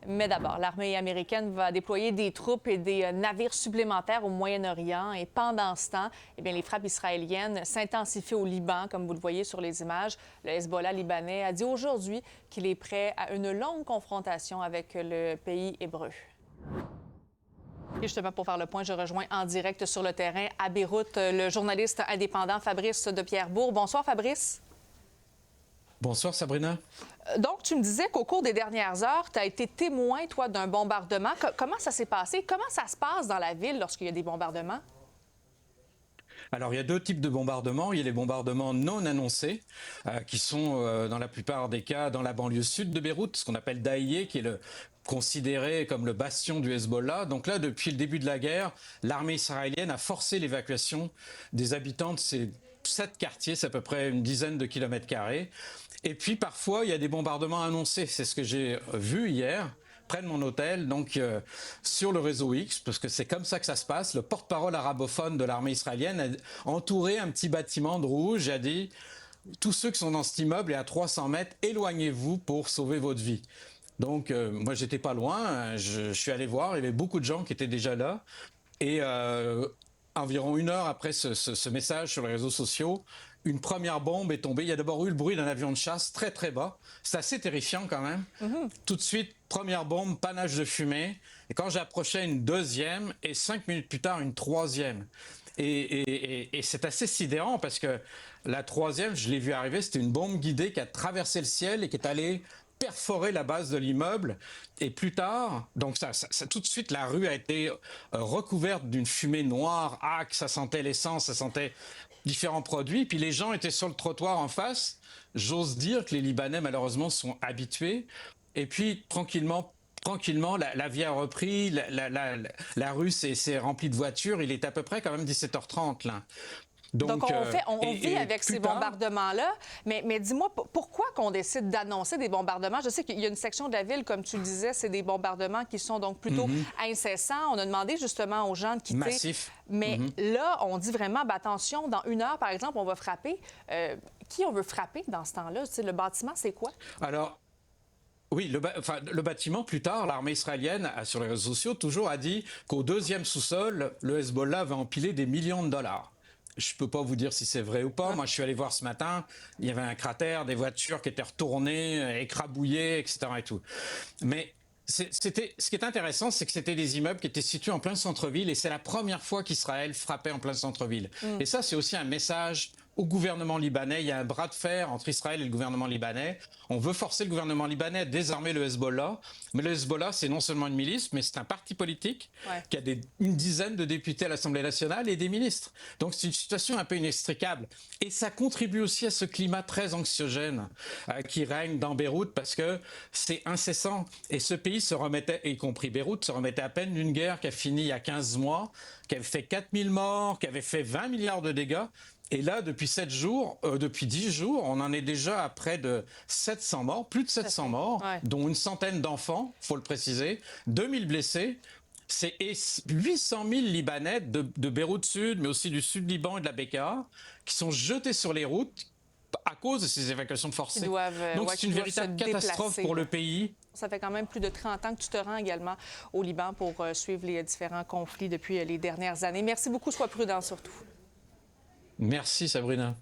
Mais d'abord, l'armée américaine va déployer des troupes et des navires supplémentaires au Moyen-Orient. Et pendant ce temps, eh bien, les frappes israéliennes s'intensifient au Liban, comme vous le voyez sur les images. Le Hezbollah libanais a dit aujourd'hui qu'il est prêt à une longue confrontation avec le pays hébreu. Et justement, pour faire le point, je rejoins en direct sur le terrain à Beyrouth le journaliste indépendant Fabrice de Pierrebourg. Bonsoir, Fabrice. Bonsoir Sabrina. Donc, tu me disais qu'au cours des dernières heures, tu as été témoin, toi, d'un bombardement. Comment ça s'est passé? Comment ça se passe dans la ville lorsqu'il y a des bombardements? Alors, il y a deux types de bombardements. Il y a les bombardements non annoncés, qui sont, dans la plupart des cas, dans la banlieue sud de Beyrouth, ce qu'on appelle Daïe, qui est considéré comme le bastion du Hezbollah. Donc là, depuis le début de la guerre, l'armée israélienne a forcé l'évacuation des habitants de ces 7 quartiers, c'est à peu près une dizaine de kilomètres carrés. Et puis parfois, il y a des bombardements annoncés. C'est ce que j'ai vu hier, près de mon hôtel, donc sur le réseau X, parce que c'est comme ça que ça se passe. Le porte-parole arabophone de l'armée israélienne a entouré un petit bâtiment de rouge et a dit « Tous ceux qui sont dans cet immeuble et à 300 mètres, éloignez-vous pour sauver votre vie ». Donc moi, j'étais pas loin, je suis allé voir, il y avait beaucoup de gens qui étaient déjà là. Et environ 1 heure après ce message sur les réseaux sociaux, une première bombe est tombée. Il y a d'abord eu le bruit d'un avion de chasse très très bas. C'est assez terrifiant quand même. Tout de suite, première bombe, panache de fumée. Et quand j'approchais, une deuxième et 5 minutes plus tard, une troisième. Et c'est assez sidérant parce que la troisième, je l'ai vu arriver, c'était une bombe guidée qui a traversé le ciel et qui est allée perforer la base de l'immeuble. Et plus tard, donc ça, tout de suite, la rue a été recouverte d'une fumée noire, âcre, ça sentait l'essence, ça sentait différents produits. Puis les gens étaient sur le trottoir en face. J'ose dire que les Libanais, malheureusement, sont habitués. Et puis, tranquillement, la vie a repris, la rue s'est remplie de voitures. Il est à peu près quand même 17h30, là. Donc, on vit avec ces bombardements-là. Mais dis-moi, pourquoi qu'on décide d'annoncer des bombardements? Je sais qu'il y a une section de la ville, comme tu le disais, c'est des bombardements qui sont donc plutôt incessants. On a demandé justement aux gens de quitter. Massif. Mais là, on dit vraiment, ben, attention, dans 1 heure, par exemple, on va frapper. Qui on veut frapper dans ce temps-là? Tu sais, le bâtiment, c'est quoi? Alors, oui, le bâtiment, plus tard, l'armée israélienne, sur les réseaux sociaux, toujours a dit qu'au 2e sous-sol, le Hezbollah va empiler des millions de dollars. Je peux pas vous dire si c'est vrai ou pas. Moi, je suis allé voir ce matin. Il y avait un cratère, des voitures qui étaient retournées, écrabouillées, etc. et tout. Mais ce qui est intéressant, c'est que c'était des immeubles qui étaient situés en plein centre-ville et c'est la première fois qu'Israël frappait en plein centre-ville. Et ça, c'est aussi un message au gouvernement libanais. Il y a un bras de fer entre Israël et le gouvernement libanais. On veut forcer le gouvernement libanais à désarmer le Hezbollah. Mais le Hezbollah, c'est non seulement une milice, mais c'est un parti politique qui a une dizaine de députés à l'Assemblée nationale et des ministres. Donc c'est une situation un peu inextricable. Et ça contribue aussi à ce climat très anxiogène qui règne dans Beyrouth parce que c'est incessant. Et ce pays se remettait, y compris Beyrouth, se remettait à peine d'une guerre qui a fini il y a 15 mois, qui avait fait 4000 morts, qui avait fait 20 milliards de dégâts. Et là, depuis 10 jours, on en est déjà à près de 700 morts, plus de 700 morts, dont une centaine d'enfants, faut le préciser, 2000 blessés. C'est 800 000 Libanais de Beyrouth Sud, mais aussi du Sud-Liban et de la Bekaa, qui sont jetés sur les routes à cause de ces évacuations forcées. Donc c'est une véritable catastrophe pour le pays. Ça fait quand même plus de 30 ans que tu te rends également au Liban pour suivre les différents conflits depuis les dernières années. Merci beaucoup, sois prudent surtout. Merci Sabrina.